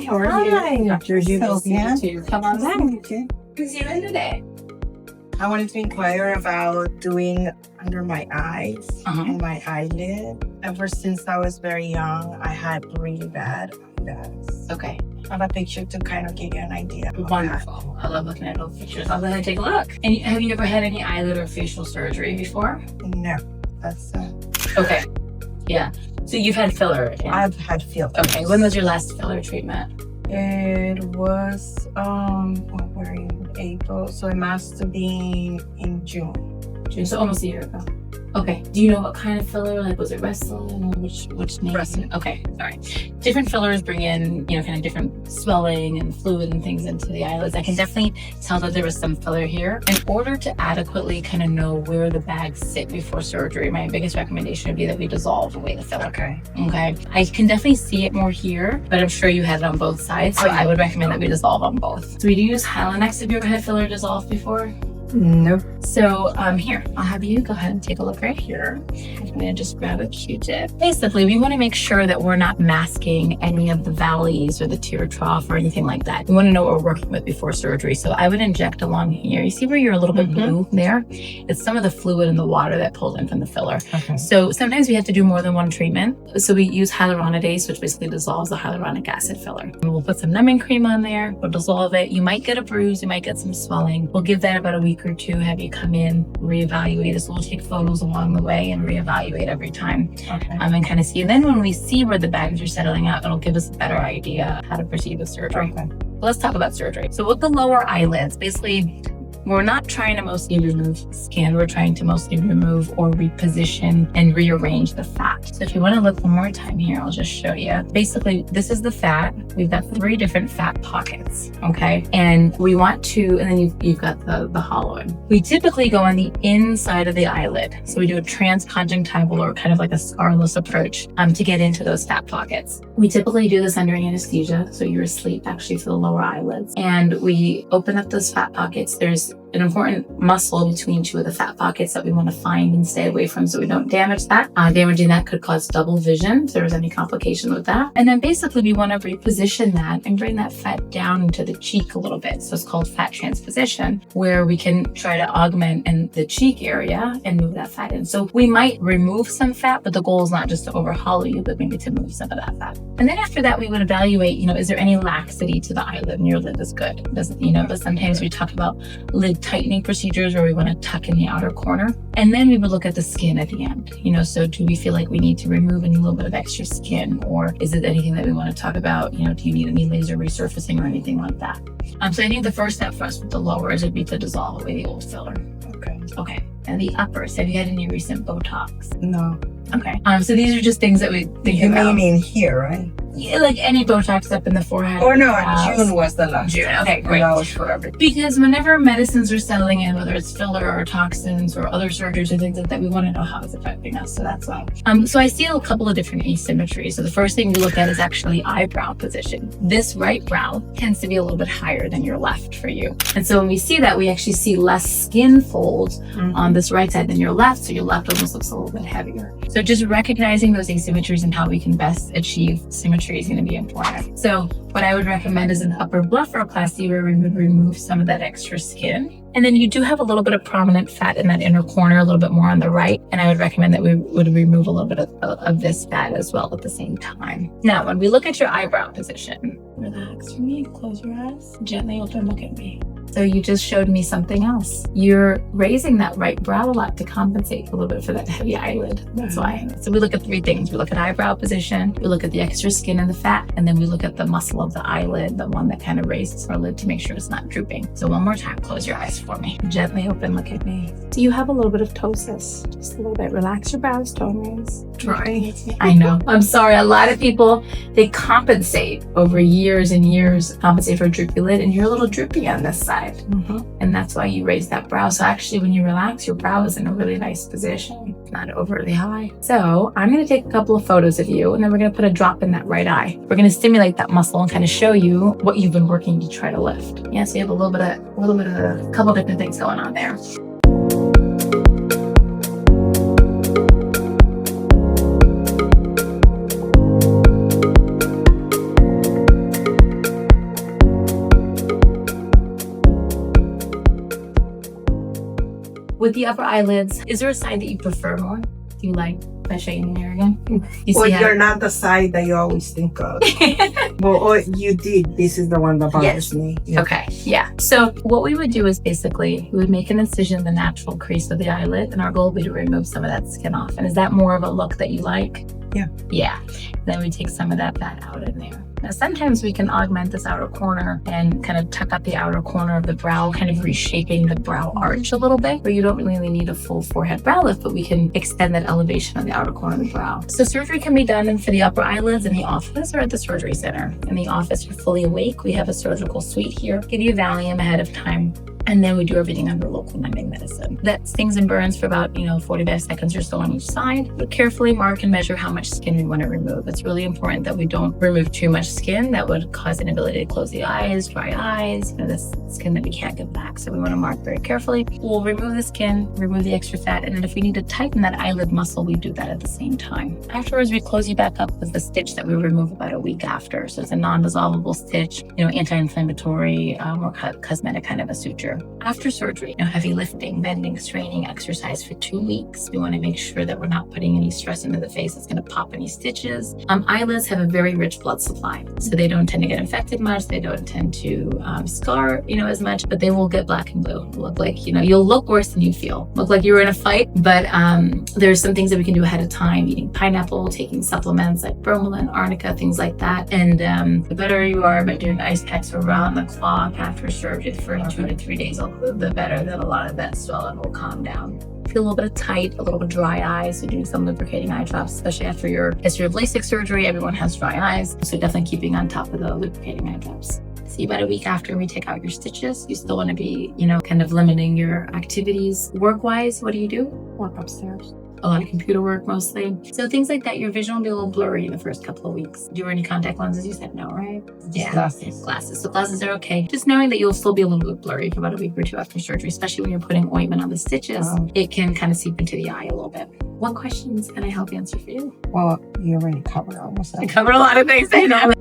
How are you? Hi, Dr. Sylvia. To come on back. Who's you in today? I wanted to inquire about doing under my eyes and my eyelid. Ever since I was very young, I had really bad eyelids. Okay. I have a picture to kind of give you an idea. Wonderful. I love looking at old pictures. I'll go ahead and take a look. And have you ever had any eyelid or facial surgery before? No, that's Okay. Yeah. So you've had filler. I've had fillers. Okay. When was your last filler treatment? It was what were you? April, so it must have been in June. So almost a year ago. Okay. Do you know what kind of filler? Like, was it Restylane or which name? Restylane. Okay. All right. Different fillers bring in, kind of different swelling and fluid and things into the eyelids. I can definitely tell that there was some filler here. In order to adequately kind of know where the bags sit before surgery, my biggest recommendation would be that we dissolve away the filler. Okay. Okay. I can definitely see it more here, but I'm sure you had it on both sides. So I would recommend that we dissolve on both. So we do use Hylenex. Have you ever had filler dissolved before? Nope. So here, I'll have you go ahead and take a look right here. I'm gonna just grab a Q-tip. Basically, we wanna make sure that we're not masking any of the valleys or the tear trough or anything like that. We wanna know what we're working with before surgery. So I would inject along here. You see where you're a little bit blue there? It's some of the fluid in the water that pulls in from the filler. Okay. So sometimes we have to do more than one treatment. So we use hyaluronidase, which basically dissolves the hyaluronic acid filler. We'll put some numbing cream on there. We'll dissolve it. You might get a bruise. You might get some swelling. We'll give that about a week or two, have you come in, reevaluate us. We'll take photos along the way and reevaluate every time. Okay. And kind of see. And then when we see where the bags are settling out, it'll give us a better idea how to proceed with surgery. Okay. Let's talk about surgery. So with the lower eyelids, basically, we're not trying to mostly remove skin. We're trying to mostly remove or reposition and rearrange the fat. So if you want to look one more time here, I'll just show you. Basically, this is the fat. We've got 3 different fat pockets, okay? And we want to, and then you've got the hollowing. We typically go on the inside of the eyelid. So we do a transconjunctival or kind of like a scarless approach to get into those fat pockets. We typically do this under anesthesia. So you're asleep actually for the lower eyelids. And we open up those fat pockets. There's an important muscle between 2 of the fat pockets that we want to find and stay away from so we don't damage that. Damaging that could cause double vision if there was any complication with that. And then basically we want to reposition that and bring that fat down into the cheek a little bit. So it's called fat transposition, where we can try to augment in the cheek area and move that fat in. So we might remove some fat, but the goal is not just to overhollow you, but maybe to move some of that fat. And then after that, we would evaluate, is there any laxity to the eyelid, and your lid is good. But sometimes we talk about lid tightening procedures where we want to tuck in the outer corner. And then we would look at the skin at the end. So do we feel like we need to remove any little bit of extra skin, or is it anything that we want to talk about? Do you need any laser resurfacing or anything like that? So I think the first step for us with the lowers would be to dissolve away the old filler. Okay. And the uppers, have you had any recent Botox? No. Okay. So these are just things that we think about. You mean in here, right? Yeah, like any Botox up in the forehead. Or no, June was the last. June. Okay, great. That was for everything. Because whenever medicines are settling in, whether it's filler or toxins or other surgeries or things like that, we want to know how it's affecting us. So that's why. So I see a couple of different asymmetries. So the first thing we look at is actually eyebrow position. This right brow tends to be a little bit higher than your left for you. And so when we see that, we actually see less skin folds on this right side than your left. So your left almost looks a little bit heavier. So just recognizing those asymmetries and how we can best achieve symmetry is going to be important. So what I would recommend is an upper blepharoplasty where we would remove some of that extra skin. And then you do have a little bit of prominent fat in that inner corner, a little bit more on the right. And I would recommend that we would remove a little bit of this fat as well at the same time. Now, when we look at your eyebrow position, relax for me, close your eyes, gently open, look at me. So you just showed me something else. You're raising that right brow a lot to compensate a little bit for that heavy eyelid. That's why. So we look at 3 things. We look at eyebrow position, we look at the extra skin and the fat, and then we look at the muscle of the eyelid, the one that kind of raises our lid to make sure it's not drooping. So one more time, close your eyes for me. Gently open, look at me. So you have a little bit of ptosis, just a little bit. Relax your brows, don't raise. Dry. I know. I'm sorry. A lot of people, they compensate over years and years, compensate for a droopy lid, and you're a little droopy on this side. And that's why you raise that brow. So actually, when you relax, your brow is in a really nice position. It's not overly high. So I'm going to take a couple of photos of you, and then we're going to put a drop in that right eye. We're going to stimulate that muscle and kind of show you what you've been working to try to lift. Yeah, so you have a couple different things going on there. with the upper eyelids, is there a side that you prefer more? Do you like? If I show you in the mirror again. You're not the side that you always think of. Well, you did. This is the one that bothers me. Yeah. Okay. Yeah. So what we would do is basically we would make an incision in the natural crease of the eyelid, and our goal would be to remove some of that skin off. And is that more of a look that you like? Yeah. Yeah. Then we take some of that fat out in there. Now, sometimes we can augment this outer corner and kind of tuck up the outer corner of the brow, kind of reshaping the brow arch a little bit, where you don't really need a full forehead brow lift, but we can extend that elevation of the outer corner of the brow. So surgery can be done for the upper eyelids in the office or at the surgery center. In the office, you're fully awake. We have a surgical suite here. Give you Valium ahead of time. And then we do everything under local numbing medicine. That stings and burns for about, 45 seconds or so on each side. But carefully mark and measure how much skin we want to remove. It's really important that we don't remove too much skin that would cause inability to close the eyes, dry eyes, this skin that we can't get back. So we want to mark very carefully. We'll remove the skin, remove the extra fat, and then if we need to tighten that eyelid muscle, we do that at the same time. Afterwards, we close you back up with the stitch that we remove about a week after. So it's a non-dissolvable stitch, anti-inflammatory or cosmetic kind of a suture. After surgery, heavy lifting, bending, straining, exercise for 2 weeks. We want to make sure that we're not putting any stress into the face that's going to pop any stitches. Eyelids have a very rich blood supply, so they don't tend to get infected much. They don't tend to scar, as much, but they will get black and blue. Look like, you'll look worse than you feel. Look like you were in a fight, but there's some things that we can do ahead of time, eating pineapple, taking supplements like bromelain, arnica, things like that. And the better you are about doing ice packs around the clock after surgery for 2 to 3 days, the better that a lot of that swelling will calm down. Feel a little bit of tight, a little bit dry eyes, so doing some lubricating eye drops, especially after your history of LASIK surgery. Everyone has dry eyes, so definitely keeping on top of the lubricating eye drops. See, about a week after we take out your stitches, you still want to be, kind of limiting your activities. Work-wise, what do you do? Work upstairs. A lot of computer work mostly. So things like that, your vision will be a little blurry in the first couple of weeks. Do you wear any contact lenses? You said no, right? Yeah. Glasses. So glasses are okay. Just knowing that you'll still be a little bit blurry for about a week or two after surgery, especially when you're putting ointment on the stitches. It can kind of seep into the eye a little bit. What questions can I help answer for you? Well, you already covered almost everything. I covered a lot of things, I know.